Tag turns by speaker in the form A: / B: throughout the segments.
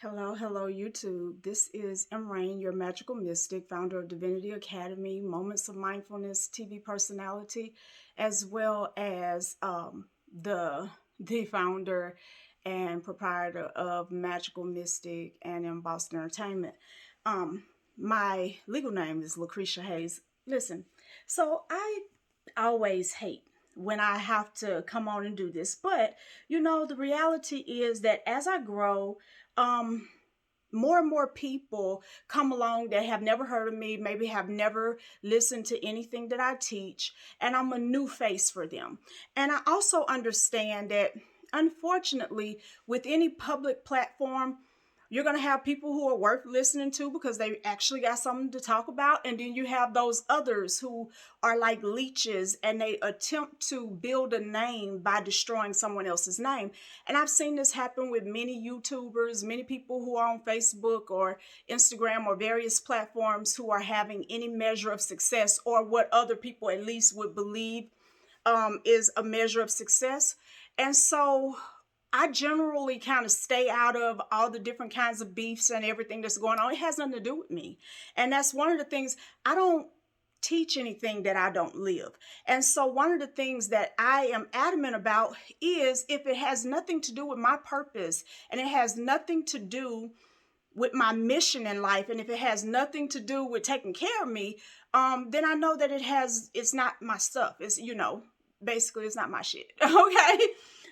A: Hello, YouTube. This is Emme Rain, your magical mystic, founder of Divinity Academy, Moments of Mindfulness TV personality, as well as the founder and proprietor of Magical Mystic and Embossed Entertainment. Um, my legal name is Lucretia Hayes. Listen, so I always hate when I have to come on and do this, but the reality is that as I grow, um more and more people come along that have never heard of me, maybe have never listened to anything that I teach, and I'm a new face for them. And I also understand that, unfortunately, with any public platform, you're going to have people who are worth listening to because they actually got something to talk about. And then you have those others who are like leeches and they attempt to build a name by destroying someone else's name. And I've seen this happen with many YouTubers, many people who are on Facebook or Instagram or various platforms who are having any measure of success, or what other people at least would believe is a measure of success. And so I generally kind of stay out of all the different kinds of beefs and everything that's going on. It has nothing to do with me. And that's one of the things. I don't teach anything that I don't live. And so one of the things that I am adamant about is, if it has nothing to do with my purpose and it has nothing to do with my mission in life, and if it has nothing to do with taking care of me, then I know that it's not my stuff. Basically it's not my shit. Okay.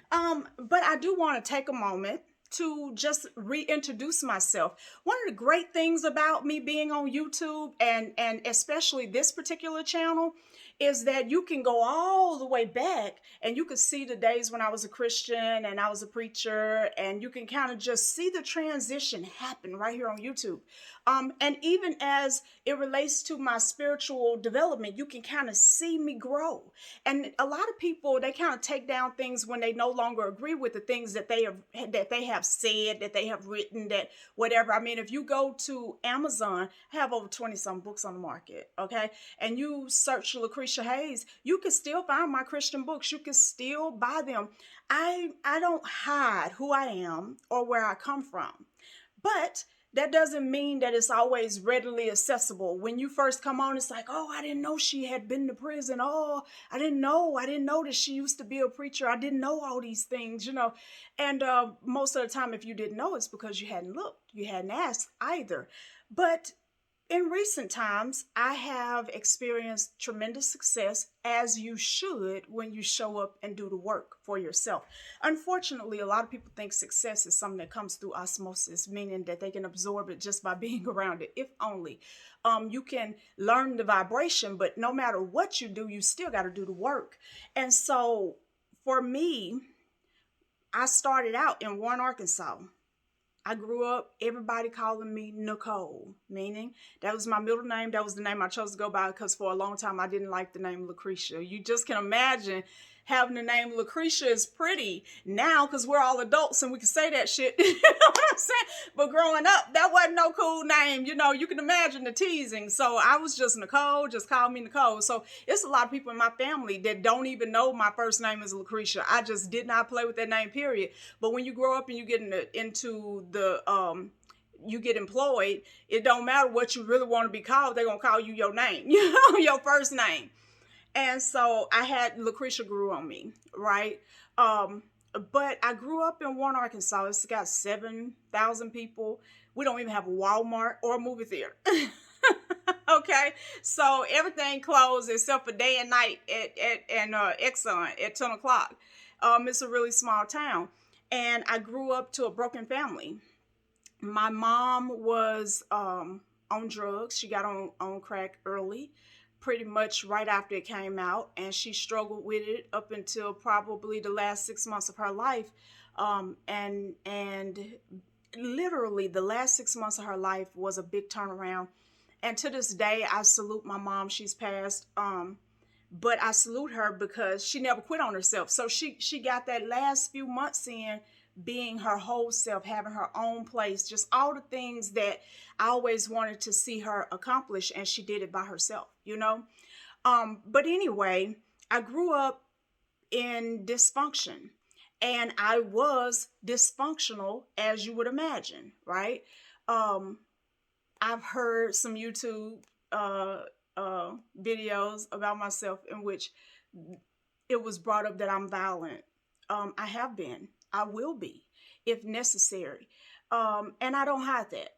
A: But I do want to take a moment to just reintroduce myself. One of the great things about me being on YouTube, and especially this particular channel, is that you can go all the way back and you can see the days when I was a Christian and I was a preacher, and you can kind of just see the transition happen right here on YouTube. And even as it relates to my spiritual development, you can kind of see me grow. And a lot of people, they kind of take down things when they no longer agree with the things that they have said, that they have written, that whatever. I mean, if you go to Amazon, I have over 20 some books on the market, okay? And you search Lucretia Hayes, you can still find my Christian books. You can still buy them. I don't hide who I am or where I come from. But that doesn't mean that it's always readily accessible. When you first come on, it's like, oh, I didn't know she had been to prison. Oh, I didn't know that she used to be a preacher. I didn't know all these things. And most of the time, if you didn't know, it's because you hadn't looked, you hadn't asked either. But in recent times, I have experienced tremendous success, as you should when you show up and do the work for yourself. Unfortunately, a lot of people think success is something that comes through osmosis, meaning that they can absorb it just by being around it. If only. You can learn the vibration, but no matter what you do, you still got to do the work. And so for me, I started out in Warren, Arkansas. I grew up, everybody calling me Nicole, meaning that was my middle name. That was the name I chose to go by because for a long time I didn't like the name Lucretia. You just can imagine having the name Lucretia is pretty now because we're all adults and we can say that shit. You know what I'm saying? But growing up, that wasn't no cool name. You can imagine the teasing. So I was just Nicole, just call me Nicole. So it's a lot of people in my family that don't even know my first name is Lucretia. I just did not play with that name, period. But when you grow up and you get into the you get employed, it don't matter what you really want to be called, they're gonna call you your name, your first name. And so I had Lucretia grew on me, right? But I grew up in Warren, Arkansas. It's got 7,000 people. We don't even have a Walmart or a movie theater. Okay, so everything closed except for day and night and Exxon at 10 o'clock. It's a really small town, and I grew up to a broken family. My mom was on drugs. She got on crack early, pretty much right after it came out, and she struggled with it up until probably the last 6 months of her life. And literally the last 6 months of her life was a big turnaround. And to this day, I salute my mom. She's passed. But I salute her because she never quit on herself. So she got that last few months in being her whole self, having her own place, just all the things that I always wanted to see her accomplish, and she did it by herself. But anyway, I grew up in dysfunction. And I was dysfunctional, as you would imagine, right? Um, I've heard some YouTube uh, videos about myself in which it was brought up that I'm violent. I have been. I will be if necessary. And I don't hide that.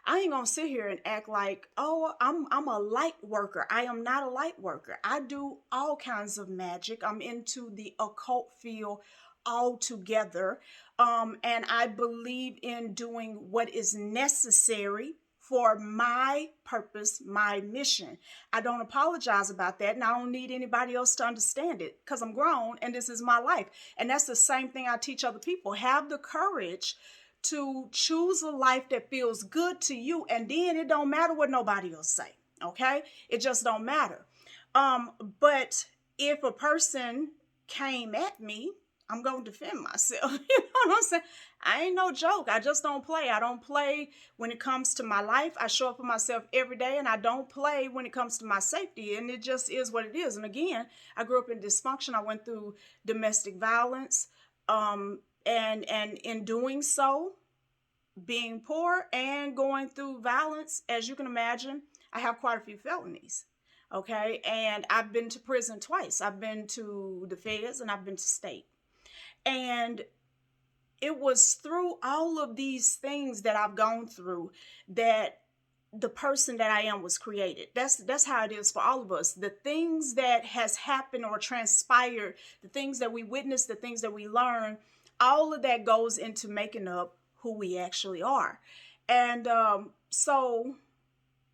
A: I ain't gonna sit here and act like, oh, I'm a light worker. I am not a light worker. I do all kinds of magic. I'm into the occult field altogether. And I believe in doing what is necessary for my purpose, my mission. I don't apologize about that, and I don't need anybody else to understand it because I'm grown and this is my life. And that's the same thing I teach other people. Have the courage to choose a life that feels good to you, and then it don't matter what nobody else say. Okay? It just don't matter. But if a person came at me, I'm going to defend myself. You know what I'm saying? I ain't no joke. I just don't play. I don't play when it comes to my life. I show up for myself every day, and I don't play when it comes to my safety. And it just is what it is. And again, I grew up in dysfunction. I went through domestic violence. And in doing so, being poor and going through violence, as you can imagine, I have quite a few felonies. Okay. And I've been to prison twice. I've been to the feds and I've been to state. And it was through all of these things that I've gone through that the person that I am was created. That's how it is for all of us. The things that has happened or transpired, the things that we witness, the things that we learn, all of that goes into making up who we actually are. And so,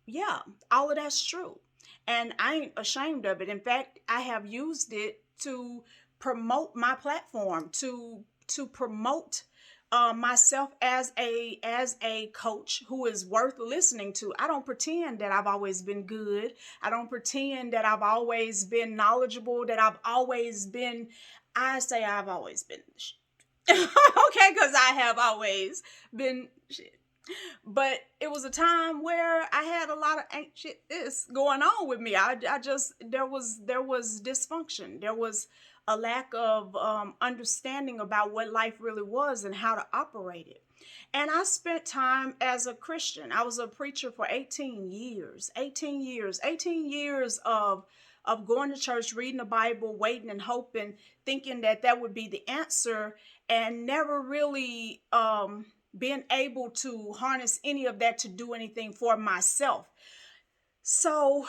A: yeah, all of that's true. And I ain't ashamed of it. In fact, I have used it to promote my platform, to promote myself as a coach who is worth listening to. I don't pretend that I've always been good. I don't pretend that I've always been knowledgeable, that I've always been, I say I've always been okay, because I have always been shit. But it was a time where I had a lot of ain't shit this going on with me. I just there was dysfunction. There was a lack of understanding about what life really was and how to operate it. And I spent time as a Christian. I was a preacher for 18 years. 18 years. 18 years of going to church, reading the Bible, waiting and hoping, thinking that that would be the answer, and never really being able to harness any of that to do anything for myself. So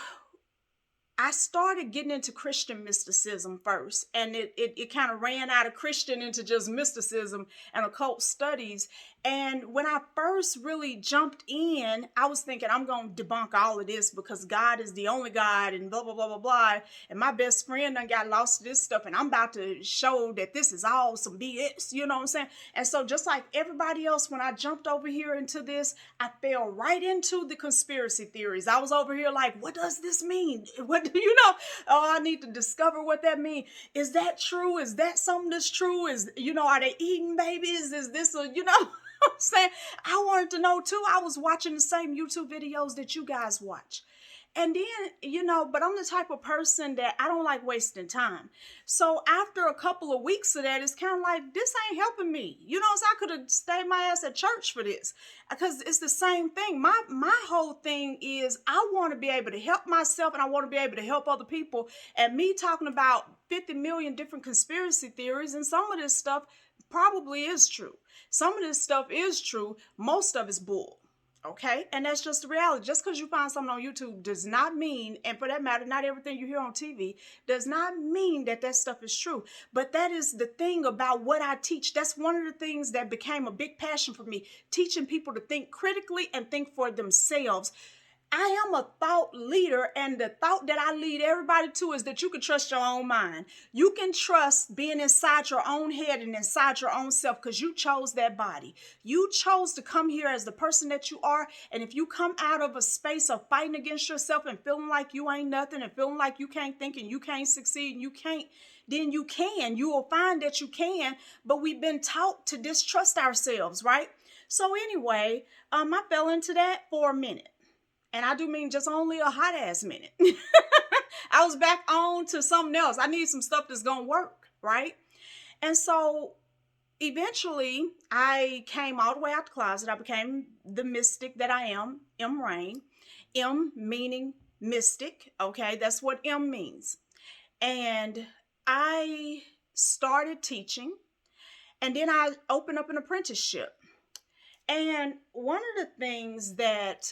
A: I started getting into Christian mysticism first, and it kind of ran out of Christian into just mysticism and occult studies. And when I first really jumped in, I was thinking I'm going to debunk all of this because God is the only God and blah, blah, blah, blah, blah. And my best friend done got lost to this stuff, and I'm about to show that this is all some BS, you know what I'm saying? And so just like everybody else, when I jumped over here into this, I fell right into the conspiracy theories. I was over here like, what does this mean? What do you know? Oh, I need to discover what that means. Is that true? Is that something that's true? Are they eating babies? Is this I'm saying? I wanted to know too. I was watching the same YouTube videos that you guys watch. And then, but I'm the type of person that I don't like wasting time. So after a couple of weeks of that, it's kind of like, this ain't helping me. So I could have stayed my ass at church for this because it's the same thing. My whole thing is I want to be able to help myself and I want to be able to help other people. And me talking about 50 million different conspiracy theories, and some of this stuff probably is true. Some of this stuff is true. Most of it's bull. Okay. And that's just the reality. Just because you find something on YouTube does not mean, and for that matter, not everything you hear on TV does not mean that that stuff is true. But that is the thing about what I teach. That's one of the things that became a big passion for me, teaching people to think critically and think for themselves. I am a thought leader, and the thought that I lead everybody to is that you can trust your own mind. You can trust being inside your own head and inside your own self because you chose that body. You chose to come here as the person that you are, and if you come out of a space of fighting against yourself and feeling like you ain't nothing and feeling like you can't think and you can't succeed and you can't, then you can. You will find that you can, but we've been taught to distrust ourselves, right? So anyway, I fell into that for a minute. And I do mean just only a hot ass minute. I was back on to something else. I need some stuff that's going to work, right? And so eventually I came all the way out the closet. I became the mystic that I am, Emme Rain. M meaning mystic. Okay, that's what M means. And I started teaching, and then I opened up an apprenticeship. And one of the things that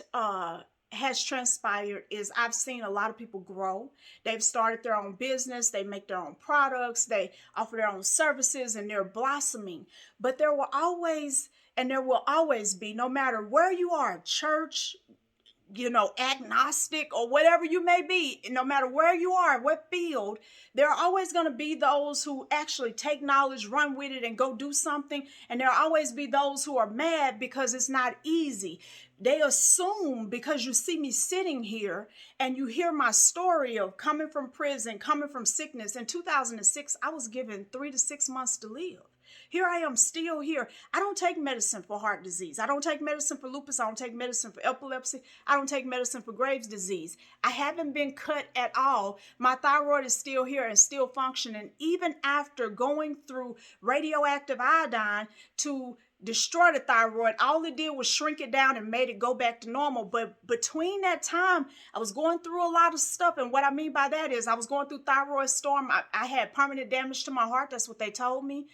A: has transpired is I've seen a lot of people grow. They've started their own business, they make their own products, they offer their own services, and they're blossoming. But there will always, and there will always be, no matter where you are, church, agnostic or whatever you may be, no matter where you are, what field, there are always going to be those who actually take knowledge, run with it, and go do something. And there will always be those who are mad because it's not easy. They assume because you see me sitting here and you hear my story of coming from prison, coming from sickness. In 2006, I was given 3 to 6 months to live. Here I am still here. I don't take medicine for heart disease. I don't take medicine for lupus. I don't take medicine for epilepsy. I don't take medicine for Graves' disease. I haven't been cut at all. My thyroid is still here and still functioning, even after going through radioactive iodine to destroy the thyroid. All it did was shrink it down and made it go back to normal. But between that time, I was going through a lot of stuff. And what I mean by that is I was going through thyroid storm. I had permanent damage to my heart. That's what they told me.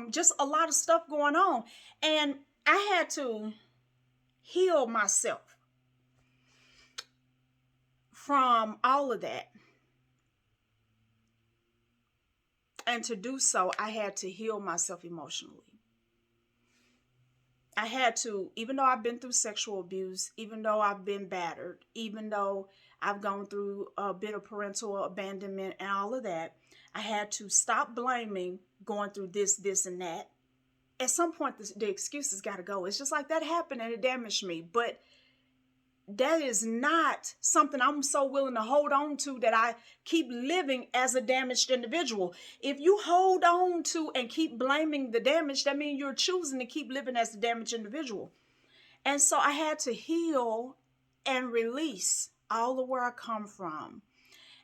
A: Just a lot of stuff going on. And I had to heal myself from all of that. And to do so, I had to heal myself emotionally. I had to, even though I've been through sexual abuse, even though I've been battered, even though I've gone through a bit of parental abandonment and all of that, I had to stop blaming going through this, and that. At some point, the excuses got to go. It's just like that happened and it damaged me. But that is not something I'm so willing to hold on to that I keep living as a damaged individual. If you hold on to and keep blaming the damage, that means you're choosing to keep living as a damaged individual. And so I had to heal and release all of where I come from.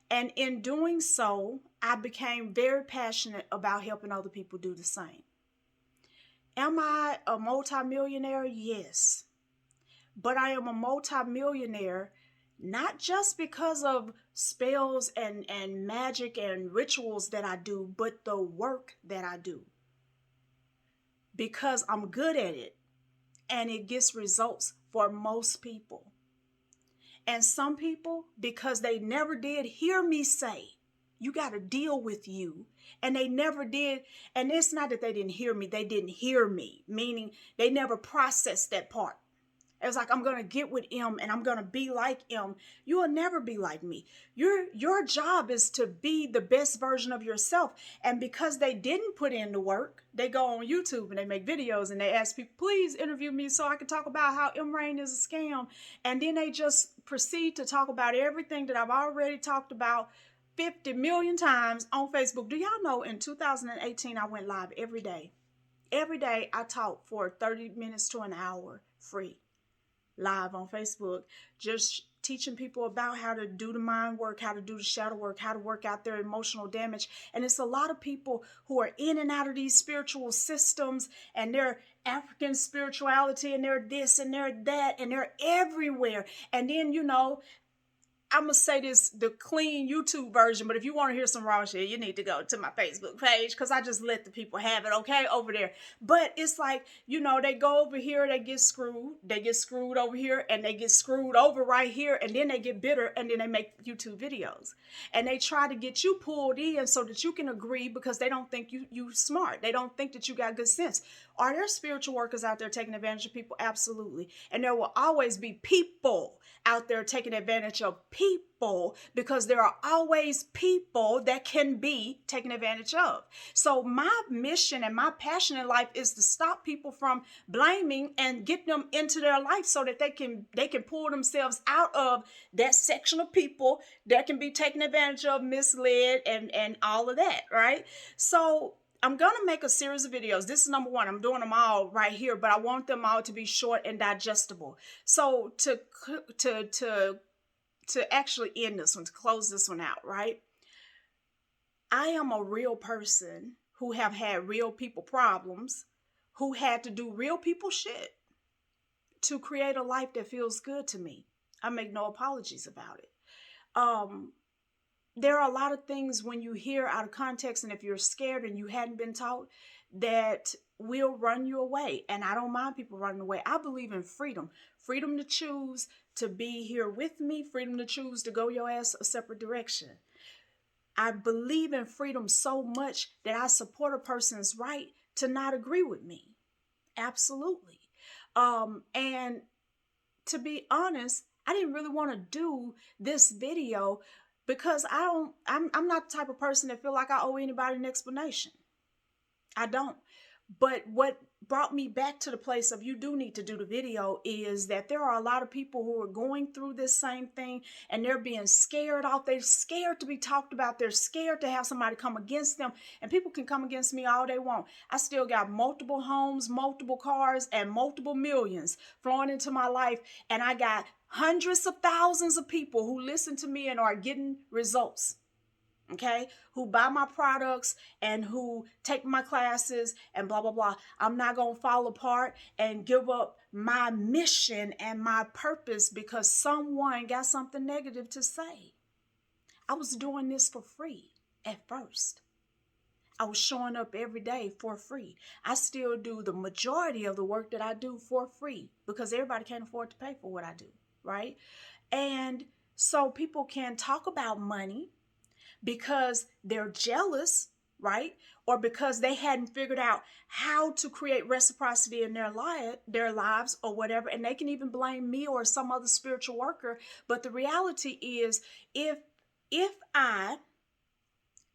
A: And in doing so, I became very passionate about helping other people do the same. Am I a multimillionaire? Yes. But I am a multimillionaire not just because of spells and magic and rituals that I do, but the work that I do. Because I'm good at it and it gets results for most people. And some people, because they never did hear me say, you got to deal with you. And they never did. And it's not that they didn't hear me. They didn't hear me, meaning they never processed that part. It was like, I'm going to get with M and I'm going to be like M. You will never be like me. Your job is to be the best version of yourself. And because they didn't put in the work, they go on YouTube and they make videos and they ask people, please interview me so I can talk about how Emme Rain is a scam. And then they just proceed to talk about everything that I've already talked about 50 million times on Facebook. Do y'all know in 2018, I went live every day. Every day I taught for 30 minutes to an hour free. Live on Facebook, just teaching people about how to do the mind work, how to do the shadow work, how to work out their emotional damage. And it's a lot of people who are in and out of these spiritual systems and they're African spirituality and they're this and they're that and they're everywhere. And then, I'm going to say this, the clean YouTube version, but if you want to hear some raw shit, you need to go to my Facebook page because I just let the people have it, okay, over there. But it's like, they go over here, they get screwed over here, and they get screwed over right here, and then they get bitter, and then they make YouTube videos. And they try to get you pulled in so that you can agree because they don't think you smart. They don't think that you got good sense. Are there spiritual workers out there taking advantage of people? Absolutely. And there will always be people out there taking advantage of people because there are always people that can be taken advantage of. So my mission and my passion in life is to stop people from blaming and get them into their life so that they can pull themselves out of that section of people that can be taken advantage of, misled, and all of that, right? So I'm going to make a series of videos. This is number one. I'm doing them all right here, but I want them all to be short and digestible. So to actually end this one, to close this one out, right? I am a real person who have had real people problems, who had to do real people shit to create a life that feels good to me. I make no apologies about it. There are a lot of things when you hear out of context, and if you're scared and you hadn't been taught, that will run you away. And I don't mind people running away. I believe in freedom. Freedom to choose to be here with me, freedom to choose to go your ass a separate direction. I believe in freedom so much that I support a person's right to not agree with me. Absolutely. And to be honest, I didn't really want to do this video because I'm not the type of person that feel like I owe anybody an explanation. I don't. But what brought me back to the place of you do need to do the video is that there are a lot of people who are going through this same thing, and they're being scared off. They're scared to be talked about. They're scared to have somebody come against them, and people can come against me all they want. I still got multiple homes, multiple cars, and multiple millions flowing into my life, and I got hundreds of thousands of people who listen to me and are getting results. Okay, who buy my products and who take my classes and blah, blah, blah. I'm not going to fall apart and give up my mission and my purpose because someone got something negative to say. I was doing this for free at first. I was showing up every day for free. I still do the majority of the work that I do for free because everybody can't afford to pay for what I do, right? And so people can talk about money because they're jealous, right? Or because they hadn't figured out how to create reciprocity in their lives or whatever. And they can even blame me or some other spiritual worker. But the reality is, if I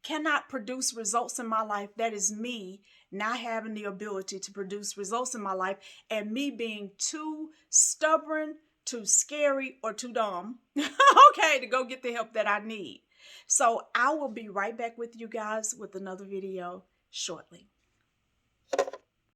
A: cannot produce results in my life, that is me not having the ability to produce results in my life and me being too stubborn, too scary, or too dumb, okay, to go get the help that I need. So I will be right back with you guys with another video shortly.